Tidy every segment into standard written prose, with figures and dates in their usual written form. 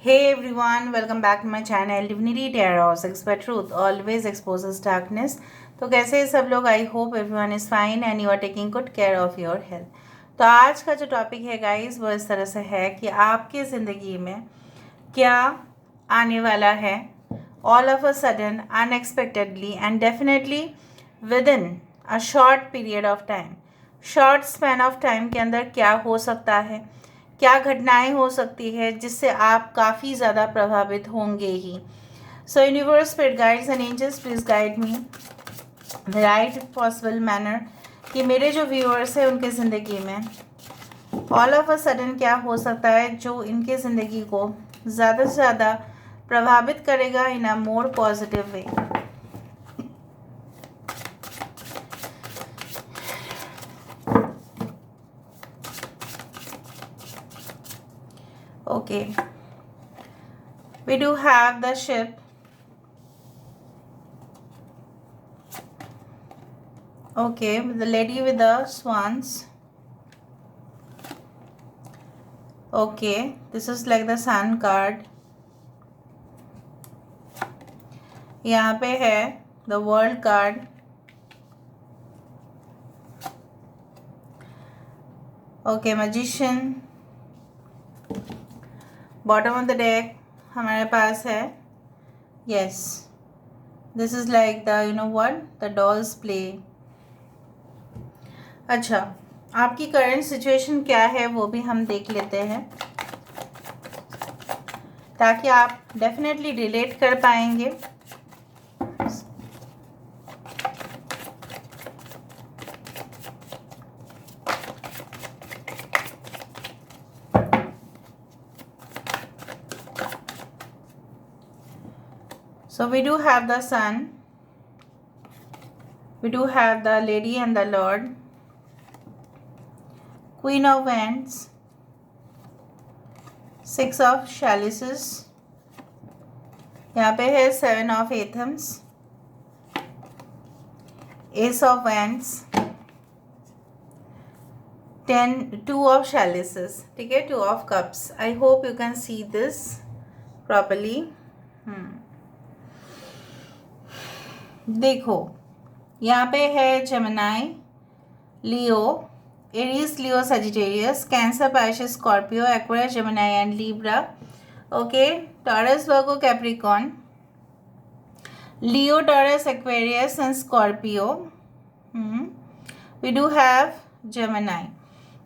Hey everyone, welcome back to my channel Divinity Tarot, Expert Truth always exposes darkness। तो कैसे हैं सब लोग? I hope everyone is fine and you are taking good care of your health. तो आज का जो topic है गाइस वो इस तरह से है कि आपकी ज़िंदगी में क्या आने वाला है all of a sudden, unexpectedly and definitely with in a short period of time, short span of time के अंदर क्या हो सकता है, क्या घटनाएं हो सकती है जिससे आप काफ़ी ज़्यादा प्रभावित होंगे ही। So universe, spirit guides and angels, please guide me the right possible manner कि मेरे जो व्यूअर्स हैं उनके ज़िंदगी में ऑल ऑफ अ सडन क्या हो सकता है जो इनके ज़िंदगी को ज़्यादा से ज़्यादा प्रभावित करेगा in a more positive way. Okay, we do have the ship. Okay, the lady with the swans. Okay, this is like the sun card. यहाँ पे है the world card. Okay, magician. Bottom of the deck हमारे पास है yes, this is like the you know what the dolls play. अच्छा, आपकी current situation क्या है वो भी हम देख लेते हैं ताकि आप डेफिनेटली रिलेट कर पाएंगे। So we do have the sun, we do have the lady and the lord, queen of wands, six of chalices, यहाँ पे है seven of anthems, ace of wands, two of chalices, ठीक है, two of cups। I hope you can see this properly। देखो यहाँ पे है Gemini, Leo, Aries, Leo, Sagittarius, Cancer, Pisces, Scorpio, Aquarius, Gemini and Libra. Okay, Taurus, Virgo, Capricorn, Leo, Taurus, Aquarius and Scorpio. We do have Gemini.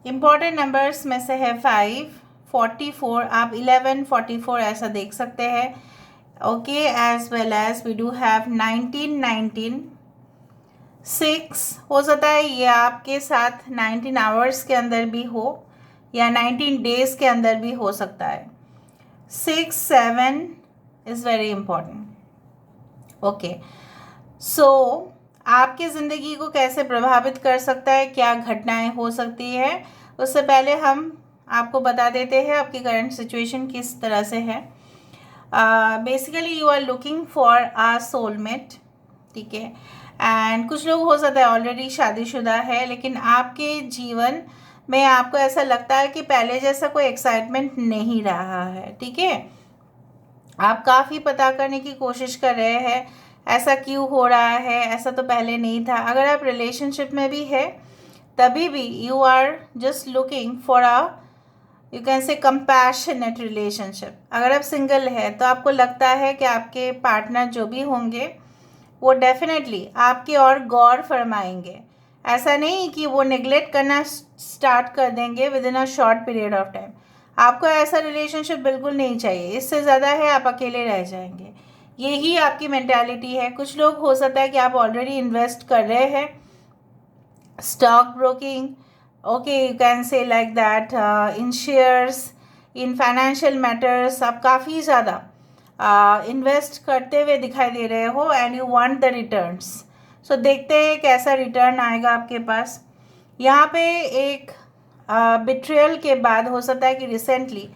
Important numbers में से है 5, 44, आप 11, 44 ऐसा देख सकते हैं। Okay, as well as we do have 19, 19, 6 हो सकता है ये आपके साथ 19 आवर्स के अंदर भी हो या 19 डेज के अंदर भी हो सकता है। 6, 7 इज़ वेरी इम्पॉर्टेंट। ओके, सो आपकी ज़िंदगी को कैसे प्रभावित कर सकता है, क्या घटनाएं हो सकती है, उससे पहले हम आपको बता देते हैं आपकी करंट सिचुएशन किस तरह से है। Basically you are looking for a soulmate, ठीक है, एंड कुछ लोग हो सकता है ऑलरेडी शादीशुदा है लेकिन आपके जीवन में आपको ऐसा लगता है कि पहले जैसा कोई एक्साइटमेंट नहीं रहा है, ठीक है, आप काफ़ी पता करने की कोशिश कर रहे हैं ऐसा क्यों हो रहा है, ऐसा तो पहले नहीं था। अगर आप रिलेशनशिप में भी है तभी भी you are just looking for a you can say compassionate relationship. अगर आप सिंगल है तो आपको लगता है कि आपके पार्टनर जो भी होंगे वो डेफिनेटली आपकी और गौर फरमाएंगे, ऐसा नहीं कि वो नेग्लेक्ट करना स्टार्ट कर देंगे with in a short period of time. आपको ऐसा रिलेशनशिप बिल्कुल नहीं चाहिए, इससे ज़्यादा है आप अकेले रह जाएंगे, यही आपकी मेंटालिटी है। कुछ लोग हो सकता है कि आप ऑलरेडी इन्वेस्ट कर रहे हैं, stock broking, okay, you can say like that, in shares, in financial matters आप काफ़ी ज़्यादा इन्वेस्ट करते हुए दिखाई दे रहे हो and you want the returns. So देखते हैं कैसा रिटर्न आएगा आपके पास। यहाँ पे एक बिट्रेयल के बाद हो सकता है कि रिसेंटली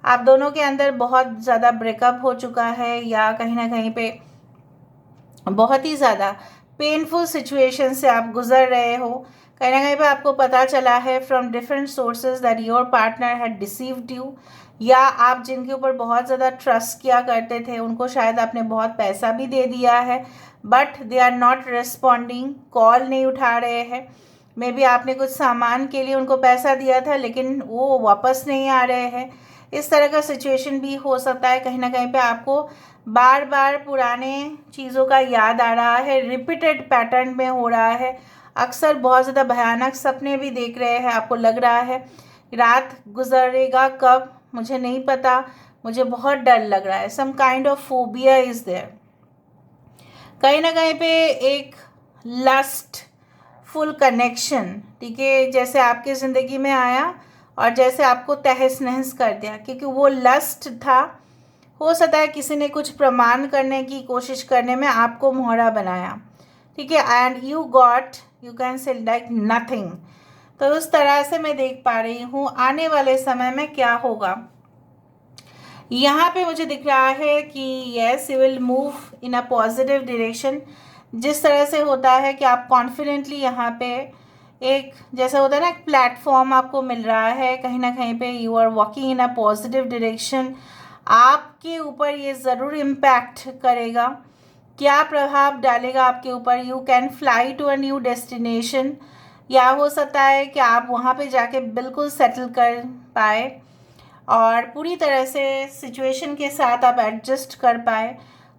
आप दोनों के अंदर बहुत ज़्यादा ब्रेकअप हो चुका है या कहीं ना कहीं पे बहुत ही ज़्यादा पेनफुल सिचुएशन से आप गुजर रहे हो। कहीं ना कहीं पे आपको पता चला है from different sources that your partner had deceived you या आप जिनके ऊपर बहुत ज़्यादा ट्रस्ट किया करते थे उनको शायद आपने बहुत पैसा भी दे दिया है, but they are not responding, call नहीं उठा रहे हैं। मे बी आपने कुछ सामान के लिए उनको पैसा दिया था लेकिन वो वापस नहीं आ रहे हैं। इस तरह का सिचुएशन भी हो सकता है। कहीं ना कहीं पे आपको बार बार पुराने चीज़ों का याद आ रहा है, रिपीटेड पैटर्न में हो रहा है। अक्सर बहुत ज़्यादा भयानक सपने भी देख रहे हैं, आपको लग रहा है रात गुजरेगा कब मुझे नहीं पता, मुझे बहुत डर लग रहा है। Some kind of phobia is there. कहीं ना कहीं पे एक लस्ट फुल कनेक्शन, ठीक है, जैसे आपकी ज़िंदगी में आया और जैसे आपको तहस नहस कर दिया, क्योंकि वो लस्ट था। हो सकता है किसी ने कुछ प्रमाण करने की कोशिश करने में आपको मोहरा बनाया, ठीक है, and you got, you can से लाइक नथिंग। तो उस तरह से मैं देख पा रही हूँ आने वाले समय में क्या होगा। यहाँ पे मुझे दिख रहा है कि yes you will move in a positive direction. जिस तरह से होता है कि आप कॉन्फिडेंटली यहाँ पे एक, जैसा होता है ना, एक प्लेटफॉर्म आपको मिल रहा है, कहीं ना कहीं पे you are walking in a positive direction. आपके ऊपर ये ज़रूर इम्पैक्ट करेगा। क्या प्रभाव डालेगा आपके ऊपर? You can fly to a new destination, या हो सकता है कि आप वहाँ पे जाके बिल्कुल सेटल कर पाए और पूरी तरह से सिचुएशन के साथ आप एडजस्ट कर पाए।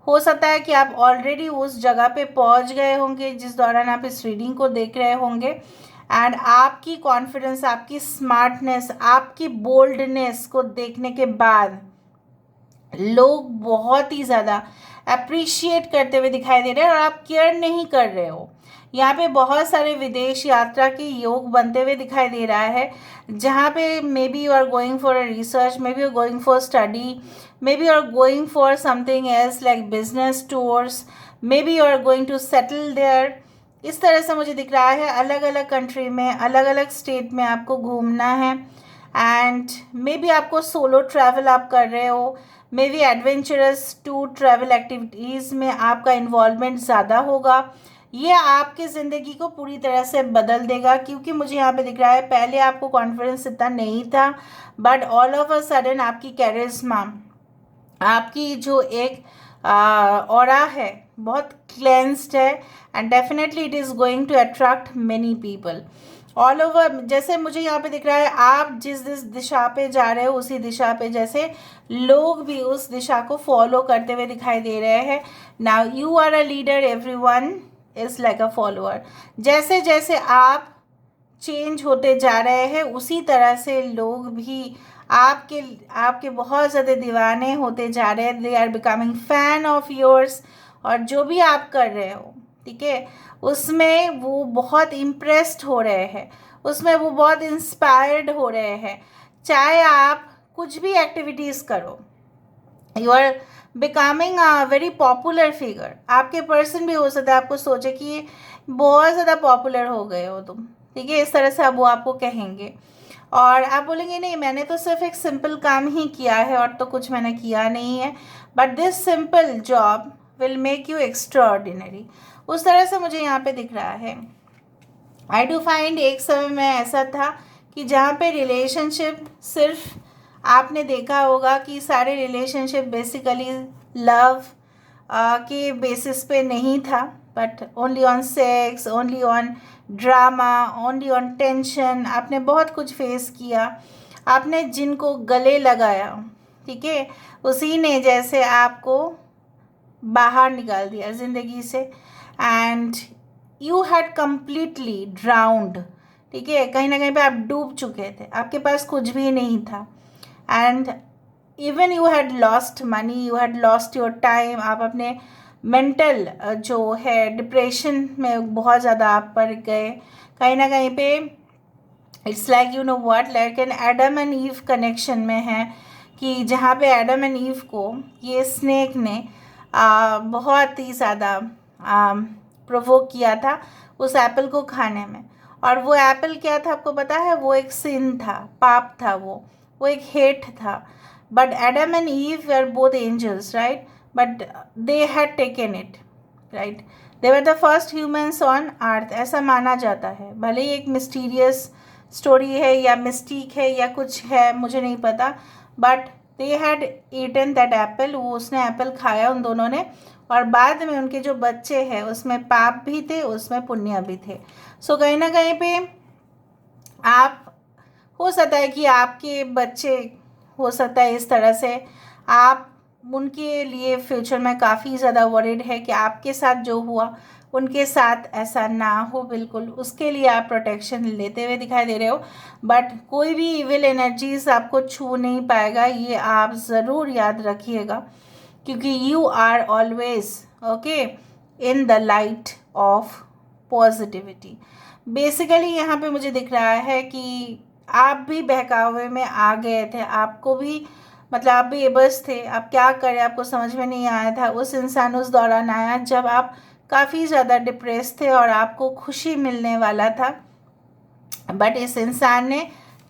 हो सकता है कि आप ऑलरेडी उस जगह पे पहुंच गए होंगे जिस दौरान आप इस रीडिंग को देख रहे होंगे, एंड आपकी कॉन्फिडेंस, आपकी स्मार्टनेस, आपकी बोल्डनेस को देखने के बाद लोग बहुत ही ज़्यादा अप्रिशिएट करते हुए दिखाई दे रहे हैं और आप केयर नहीं कर रहे हो। यहाँ पे बहुत सारे विदेश यात्रा के योग बनते हुए दिखाई दे रहा है, जहाँ पे maybe you are going for a research, maybe you are going for study, maybe you are going for something else like business tours, maybe you are going to settle there. इस तरह से मुझे दिख रहा है अलग अलग country में, अलग अलग स्टेट में आपको घूमना है, एंड मे बी आपको सोलो ट्रैवल आप कर रहे हो, maybe adventurous to travel activities में आपका इन्वॉल्वमेंट ज़्यादा होगा। ये आपकी ज़िंदगी को पूरी तरह से बदल देगा, क्योंकि मुझे यहाँ पे दिख रहा है पहले आपको कॉन्फिडेंस इतना नहीं था, but all of a sudden आपकी कैरिज्मा, आपकी जो एक ऑरा है बहुत क्लेंस्ड है, and definitely it is going to attract many people all over. जैसे मुझे यहाँ पे दिख रहा है आप जिस दिशा पे जा रहे हो उसी दिशा पे जैसे लोग भी उस दिशा को फॉलो करते हुए दिखाई दे रहे हैं। Now you are a leader, everyone is like a follower. जैसे जैसे आप चेंज होते जा रहे हैं उसी तरह से लोग भी आपके आपके बहुत ज़्यादा दीवाने होते जा रहे हैं। They are becoming fan of yours, और जो भी आप कर रहे हो, ठीक है, उसमें वो बहुत इम्प्रेस्ड हो रहे हैं, उसमें वो बहुत इंस्पायर्ड हो रहे हैं। चाहे आप कुछ भी एक्टिविटीज़ करो, you are becoming a very popular figure. आपके पर्सन भी हो सकता है आपको सोचे कि बहुत ज़्यादा पॉपुलर हो गए हो तुम, ठीक है, इस तरह से अब वो आपको कहेंगे और आप बोलेंगे नहीं मैंने तो सिर्फ एक सिंपल काम ही किया है और तो कुछ मैंने किया नहीं है, but this simple job will make you extra ordinary. उस तरह से मुझे यहाँ पे दिख रहा है। आई डू फाइंड एक समय में ऐसा था कि जहाँ पे रिलेशनशिप सिर्फ आपने देखा होगा कि सारे रिलेशनशिप बेसिकली लव के बेसिस पे नहीं था, but only on sex, only on drama, only on tension. आपने बहुत कुछ फेस किया, आपने जिनको गले लगाया, ठीक है, उसी ने जैसे आपको बाहर निकाल दिया ज़िंदगी से, and you had completely drowned, ठीक है, कहीं ना कहीं पे आप डूब चुके थे, आपके पास कुछ भी नहीं था, and even you had lost money, you had lost your time. आप अपने मेंटल जो है डिप्रेशन में बहुत ज़्यादा आप पड़ गए। कहीं ना कहीं पे it's like you know what, like an Adam and ewe connection में है कि जहाँ पे एडम एंड ईव को ये स्नेक ने बहुत ही ज़्यादा प्रोवोक किया था उस एप्पल को खाने में। और वो एप्पल क्या था आपको पता है? वो एक सिन था, पाप था, वो एक हेट था। But Adam and Eve were both angels, right? But they had taken it, right? They were the first humans on earth, ऐसा माना जाता है। भले ही एक मिस्टीरियस स्टोरी है या मिस्टीक है या कुछ है, मुझे नहीं पता, but they had eaten that apple, वो उसने एप्पल खाया उन दोनों ने, और बाद में उनके जो बच्चे हैं उसमें पाप भी थे, उसमें पुण्य भी थे। सो कहीं ना कहीं पे आप, हो सकता है कि आपके बच्चे, हो सकता है इस तरह से आप उनके लिए फ्यूचर में काफ़ी ज़्यादा वरीड है कि आपके साथ जो हुआ उनके साथ ऐसा ना हो, बिल्कुल उसके लिए आप प्रोटेक्शन लेते हुए दिखाई दे रहे हो। बट कोई भी इविल एनर्जीज आपको छू नहीं पाएगा, ये आप ज़रूर याद रखिएगा, क्योंकि you are always okay in the light of positivity. Basically यहाँ पे मुझे दिख रहा है कि आप भी बहकावे में आ गए थे, आपको भी मतलब आप भी बेबस थे, आप क्या करें आपको समझ में नहीं आया था। उस इंसान उस दौरान आया जब आप काफ़ी ज़्यादा डिप्रेस थे और आपको खुशी मिलने वाला था, बट इस इंसान ने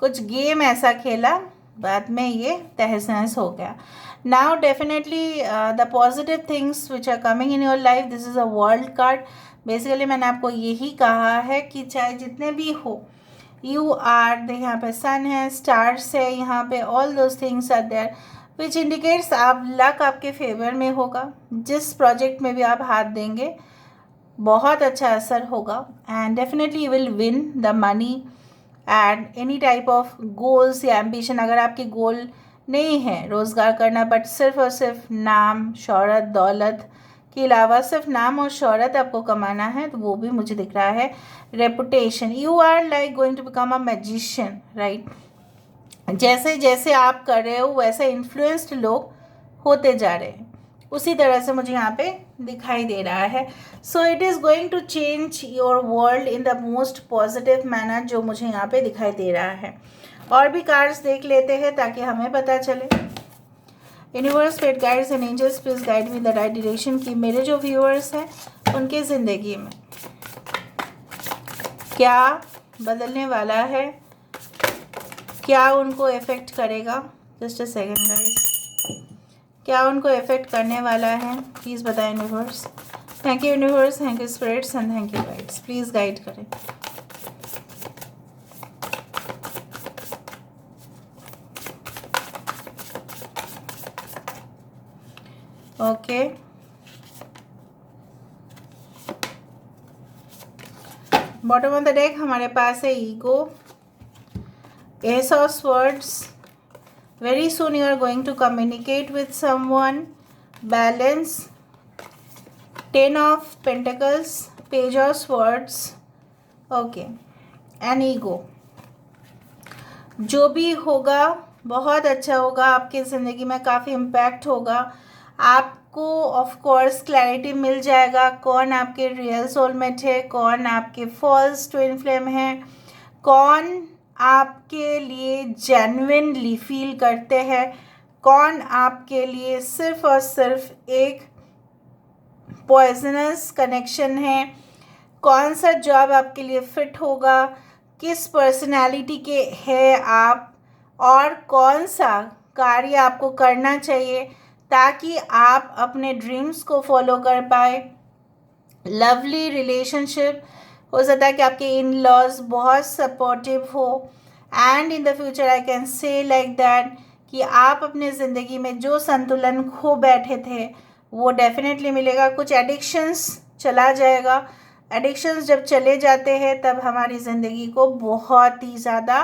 कुछ गेम ऐसा खेला, बाद में ये तहस नहस हो गया। Now definitely the positive things which are coming in your life, this is a world card. Basically मैंने आपको यही कहा है कि चाहे जितने भी हो, यू आर, यहाँ पे सन है, स्टार्स है, यहाँ पे all those things are there which indicates आप लक आपके फेवर में होगा। जिस प्रोजेक्ट में भी आप हाथ देंगे बहुत अच्छा असर होगा, and definitely you will win the money and any type of goals या एम्बिशन। अगर आपकी गोल नहीं है रोज़गार करना, बट सिर्फ और सिर्फ नाम शोहरत दौलत के अलावा सिर्फ नाम और शोहरत आपको कमाना है, तो वो भी मुझे दिख रहा है। Reputation, you are like going to become a magician, right. जैसे जैसे आप कर रहे हो वैसे इन्फ्लुएंस्ड लोग होते जा रहे हैं, उसी तरह से मुझे यहाँ पे दिखाई दे रहा है। So it is going to change your world in the most positive manner, जो मुझे यहाँ पे दिखाई दे रहा है। और भी कार्ड्स देख लेते हैं ताकि हमें पता चले। Universe, spirit guides and angels, please guide me the right direction कि मेरे जो व्यूअर्स हैं उनकी ज़िंदगी में क्या बदलने वाला है, क्या उनको इफ़ेक्ट करेगा। जस्ट अ सेकेंड गाइस, क्या उनको इफ़ेक्ट करने वाला है, प्लीज़ बताएं universe. Thank you universe, thank you spirits and thank you guides, please guide करें। Okay, bottom of the deck हमारे पास है ego, ace of swords, very soon you are going to communicate with someone, balance, 10 of pentacles, page of swords, okay, and ego। जो भी होगा बहुत अच्छा होगा, आपकी ज़िंदगी में काफ़ी इम्पैक्ट होगा। आपको ऑफ कोर्स क्लैरिटी मिल जाएगा कौन आपके रियल सोलमेट है, कौन आपके फॉल्स ट्विन फ्लेम है, कौन आपके लिए जेन्युइनली फील करते हैं, कौन आपके लिए सिर्फ और सिर्फ एक पॉइजनस कनेक्शन है, कौन सा जॉब आपके लिए फिट होगा, किस पर्सनालिटी के हैं आप, और कौन सा कार्य आपको करना चाहिए ताकि आप अपने ड्रीम्स को फॉलो कर पाए। लवली रिलेशनशिप, हो सकता है कि आपके इन लॉज बहुत सपोर्टिव हो, and in the future I can say like that कि आप अपने ज़िंदगी में जो संतुलन खो बैठे थे वो डेफिनेटली मिलेगा। कुछ एडिक्शंस चला जाएगा, एडिक्शंस जब चले जाते हैं तब हमारी ज़िंदगी को बहुत ही ज़्यादा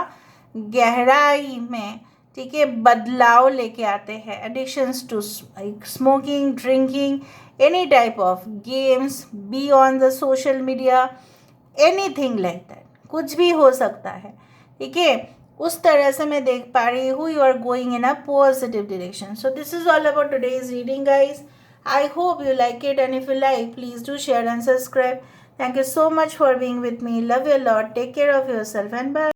गहराई में, ठीक है, बदलाव लेके आते हैं। Addictions to smoking, drinking, any type of games, be on the social media, anything like that, कुछ भी हो सकता है, ठीक है। उस तरह से मैं देख पा रही हूँ you are going in a positive direction. So this is all about today's reading guys. I hope you like it, and if you like, please do share and subscribe. Thank you so much for being with me. Love you a lot. Take care of yourself and bye.